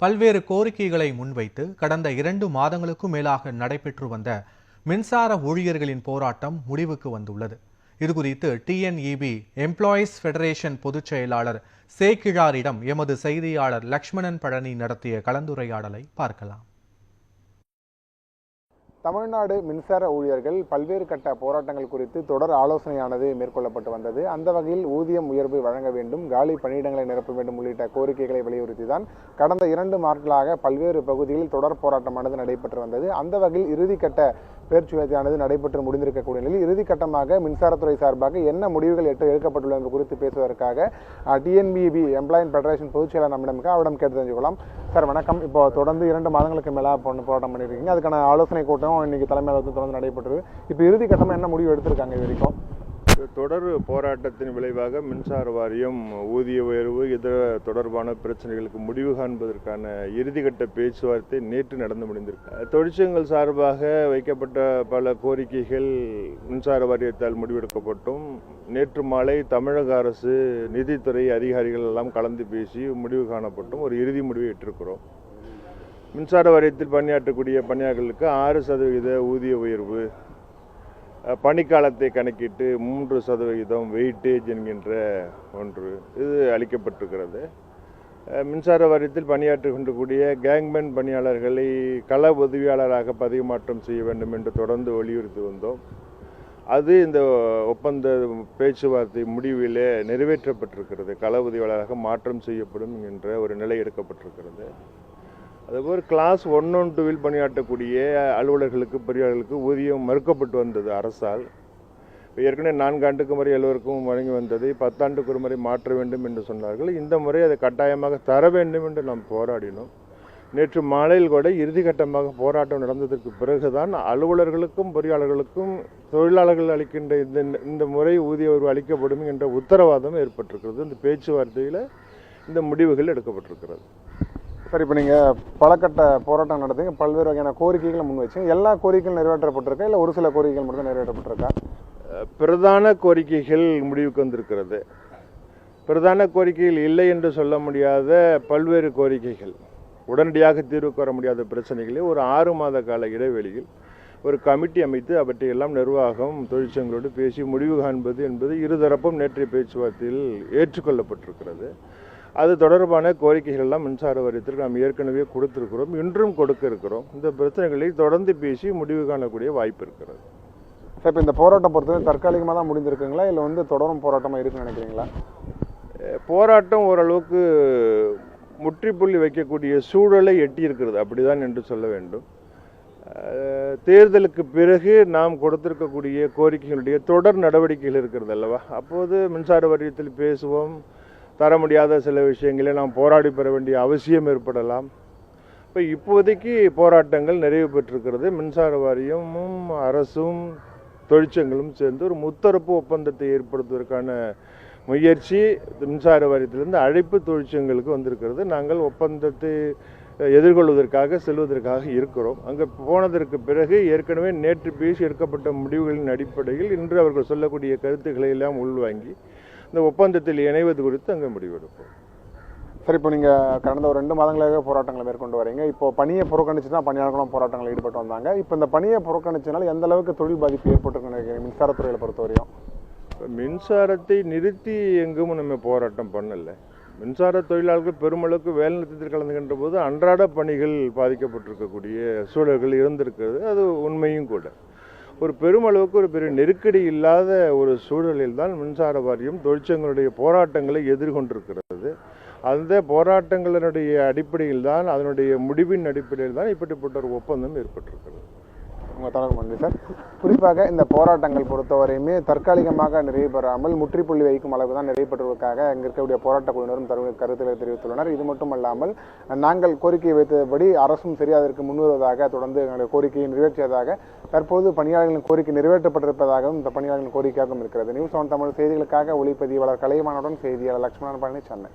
பல்வேறு கோரிக்கைகளை முன்வைத்து கடந்த 2 மாதங்களுக்கும் மேலாக நடைபெற்று வந்த மின்சார ஊழியர்களின் போராட்டம் முடிவுக்கு வந்துள்ளது. இதுகுறித்து டிஎன்இபி எம்ப்ளாயீஸ் ஃபெடரேஷன் பொதுச் செயலாளர் சேக்கிழாரிடம் எமது செய்தியாளர் லக்ஷ்மணன் பழனி நடத்திய கலந்துரையாடலை பார்க்கலாம். தமிழ்நாடு மின்சார ஊழியர்கள் பல்வேறு கட்ட போராட்டங்கள் குறித்து தொடர் ஆலோசனையானது மேற்கொள்ளப்பட்டு வந்தது. அந்த வகையில் ஊதியம் உயர்வு வழங்க வேண்டும், காலி பணியிடங்களை நிரப்ப வேண்டும் உள்ளிட்ட கோரிக்கைகளை வலியுறுத்திதான் கடந்த 2 நாட்களாக பல்வேறு பகுதிகளில் தொடர் போராட்டமானது நடைபெற்று வந்தது. அந்த வகையில் இறுதிக்கட்ட பேச்சுவார்த்தையானது நடைபெற்று முடிந்திருக்கக்கூடிய நிலையில் இறுதிக்கட்டமாக மின்சாரத்துறை சார்பாக என்ன முடிவுகள் எடுக்கப்பட்டுள்ளது என்பது குறித்து பேசுவதற்காக டிஎன்இபி எம்ப்ளாயீஸ் ஃபெடரேஷன் பொதுச் செயலாளர் அவரிடம் கேட்டு தெரிஞ்சுக்கலாம். சார் வணக்கம். இப்போ தொடர்ந்து 2 மாதங்களுக்கு மேலாக போராட்டம் பண்ணியிருக்கீங்க. அதுக்கான ஆலோசனை கூட்டம் இன்னைக்கு தலைமையில் தொடர்ந்து நடைபெற்றது. இப்போ இறுதி கட்டமாக என்ன முடிவு எடுத்திருக்காங்க? இது வரைக்கும் தொடர் போராட்டத்தின் விளைவாக மின்சார வாரியம் ஊதிய உயர்வு இதர தொடர்பான பிரச்சனைகளுக்கு முடிவு காண்பதற்கான இறுதிக்கட்ட பேச்சுவார்த்தை நேற்று நடந்து முடிந்திருக்கு. தொழிற்சங்கங்கள் சார்பாக வைக்கப்பட்ட பல கோரிக்கைகள் மின்சார வாரியத்தால் முடிவெடுக்கப்பட்டும் நேற்று மாலை தமிழக அரசு நிதித்துறை அதிகாரிகள் எல்லாம் கலந்து பேசி முடிவு காணப்பட்டும் ஒரு இறுதி முடிவை ஏற்றிருக்கிறோம். மின்சார வாரியத்தில் பணியாற்றக்கூடிய பணியாளர்களுக்கு 6% ஊதிய உயர்வு, பணிக்காலத்தை கணக்கிட்டு 3% வெயிட்டேஜ் என்கின்ற ஒன்று இது அளிக்கப்பட்டிருக்கிறது. மின்சார வாரியத்தில் பணியாற்றுகின்றக்கூடிய கேங்மேன் பணியாளர்களை கள உதவியாளராக பதவி மாற்றம் செய்ய வேண்டும் என்று தொடர்ந்து வலியுறுத்தி வந்தோம். அது இந்த ஒப்பந்த பேச்சுவார்த்தை முடிவிலே நிறைவேற்றப்பட்டிருக்கிறது. கள உதவியாளராக மாற்றம் செய்யப்படும் என்கின்ற ஒரு நிலை எடுக்கப்பட்டிருக்கிறது. அதுபோல் கிளாஸ் 1 and 2 பணியாற்றக்கூடிய அலுவலர்களுக்கு பொறியாளர்களுக்கு ஊதியம் மறுக்கப்பட்டு வந்தது அரசால். ஏற்கனவே 4 ஆண்டுக்கு முறை எல்லோருக்கும் வழங்கி வந்ததை 10 ஆண்டுக்கு ஒரு முறை மாற்ற வேண்டும் என்று சொன்னார்கள். இந்த முறை அதை கட்டாயமாக தர வேண்டும் என்று நாம் போராடினோம். நேற்று மாலையில் கூட இறுதிக்கட்டமாக போராட்டம் நடந்ததற்கு பிறகுதான் அலுவலர்களுக்கும் பொறியாளர்களுக்கும் தொழிலாளர்கள் அளிக்கின்ற இந்த முறை ஊதிய உயர்வு அளிக்கப்படும் என்ற உத்தரவாதம் ஏற்பட்டிருக்கிறது. இந்த பேச்சுவார்த்தையில் இந்த முடிவுகள் எடுக்கப்பட்டிருக்கிறது. சார், இப்போ நீங்கள் பலகட்ட போராட்டம் நடத்துங்க, பல்வேறு வகையான கோரிக்கைகளை முன் வச்சுங்க. எல்லா கோரிக்கைகளும் நிறைவேற்றப்பட்டிருக்கா, இல்லை ஒரு சில கோரிக்கைகள் மட்டும் தான் நிறைவேற்றப்பட்டிருக்கா? பிரதான கோரிக்கைகள் முடிவுக்கு வந்திருக்கிறது. பிரதான கோரிக்கைகள் இல்லை என்று சொல்ல முடியாத பல்வேறு கோரிக்கைகள், உடனடியாக தீர்வுக்கு வர முடியாத பிரச்சனைகளை ஒரு 6 மாத கால இடைவெளியில் ஒரு கமிட்டி அமைத்து அவற்றையெல்லாம் நிர்வாகம் தொழிற்சங்களோடு பேசி முடிவு காண்பது என்பது இருதரப்பும் நேற்றைய பேச்சுவார்த்தையில் ஏற்றுக்கொள்ளப்பட்டிருக்கிறது. அது தொடர்பான கோரிக்கைகள் எல்லாம் மின்சார வாரியத்திற்கு நாம் ஏற்கனவே கொடுத்திருக்கிறோம், இன்றும் கொடுக்க இருக்கிறோம். இந்த பிரச்சனைகளை தொடர்ந்து பேசி முடிவு காணக்கூடிய வாய்ப்பு இருக்கிறது. சார், இப்போ இந்த போராட்டம் பொறுத்தவரை தற்காலிகமாக தான் முடிந்திருக்குங்களா, இல்லை தொடரும் போராட்டமாக இருக்குன்னு நினைக்கிறீங்களா? போராட்டம் ஓரளவுக்கு முற்றுப்புள்ளி வைக்கக்கூடிய சூழலை எட்டி இருக்கிறது, அப்படிதான் என்று சொல்ல வேண்டும். தேர்தலுக்கு பிறகு நாம் கொடுத்திருக்கக்கூடிய கோரிக்கைகளுடைய தொடர் நடவடிக்கைகள் இருக்கிறது அல்லவா, அப்போது மின்சார வாரியத்தில் பேசுவோம். தர முடியாத சில விஷயங்களை நாம் போராடி பெற வேண்டிய அவசியம் ஏற்படலாம். இப்போ இப்போதைக்கு போராட்டங்கள் நிறைவு பெற்றிருக்கிறது. மின்சார வாரியமும் அரசும் தொழிற்சங்களும் சேர்ந்து ஒரு முத்தரப்பு ஒப்பந்தத்தை ஏற்படுத்துவதற்கான முயற்சி மின்சார வாரியத்திலிருந்து அழைப்பு தொழிற்சங்களுக்கு வந்திருக்கிறது. நாங்கள் ஒப்பந்தத்தை எதிர்கொள்வதற்காக செல்வதற்காக இருக்கிறோம். அங்கே போனதற்கு பிறகு ஏற்கனவே நேற்று பேசி எடுக்கப்பட்ட முடிவுகளின் அடிப்படையில் இன்று அவர்கள் சொல்லக்கூடிய கருத்துக்களை எல்லாம் உள்வாங்கி இந்த ஒப்பந்தத்தில் இணைவது குறித்து அங்கே முடிவெடுப்போம். சரி, இப்போ நீங்கள் கடந்த ஒரு 2 மாதங்களாக போராட்டங்களை மேற்கொண்டு வரீங்க. இப்போ பணியை புறக்கணிச்சு தான் பணியாளர்களும் போராட்டங்களில் ஈடுபட்டு வந்தாங்க. இப்போ இந்த பணியை புறக்கணிச்சனால எந்த அளவுக்கு தொழில் பாதிப்பு ஏற்பட்டிருக்குன்னு நினைக்கிறீங்க மின்சாரத்துறையில் பொறுத்தவரையும்? மின்சாரத்தை நிறுத்தி எங்கும் நம்ம போராட்டம் பண்ணலை. மின்சார தொழிலாளர்கள் பெருமளவுக்கு வேலை நிறுத்தத்தில் கலந்துகின்ற போது அன்றாட பணிகள் பாதிக்கப்பட்டிருக்கக்கூடிய சூழல்கள் இருந்திருக்கிறது. அது உண்மையும் கூட. ஒரு பெருமளவுக்கு ஒரு பெரிய நெருக்கடி இல்லாத ஒரு சூழலில் தான் மின்சார வாரியம் தொழிற்சங்களுடைய போராட்டங்களை எதிர்கொண்டிருக்கிறது. அந்த போராட்டங்களினுடைய அடிப்படையில் தான், அதனுடைய முடிவின் அடிப்படையில் தான் இப்படிப்பட்ட ஒரு ஒப்பந்தம் ஏற்பட்டிருக்கிறது. உங்கள் தொடர்பு நன்றி சார். குறிப்பாக இந்த போராட்டங்கள் பொறுத்தவரையுமே தற்காலிகமாக நிறைவு பெறாமல் முற்றுப்புள்ளி வைக்கும் அளவு தான் நிறைவேற்றுவதற்காக இங்கே இருக்கக்கூடிய போராட்ட குழுவினரும் கருத்துக்களை தெரிவித்துள்ளனர். இது மட்டுமல்லாமல் நாங்கள் கோரிக்கை வைத்தபடி அரசும் சரி அதற்கு முன்வருவதாக தொடர்ந்து எங்களுடைய கோரிக்கையை நிறைவேற்றியதாக தற்போது பணியாளர்களின் கோரிக்கை நிறைவேற்றப்பட்டிருப்பதாகவும் இந்த பணியாளர்களின் கோரிக்கையாகவும் இருக்கிறது. நியூஸ் 7 தமிழ் செய்திகளுக்காக ஒளிப்பதிவாளர் கலைமானுடன் செய்தியாளர் லக்ஷ்மணன் பழனி, சென்னை.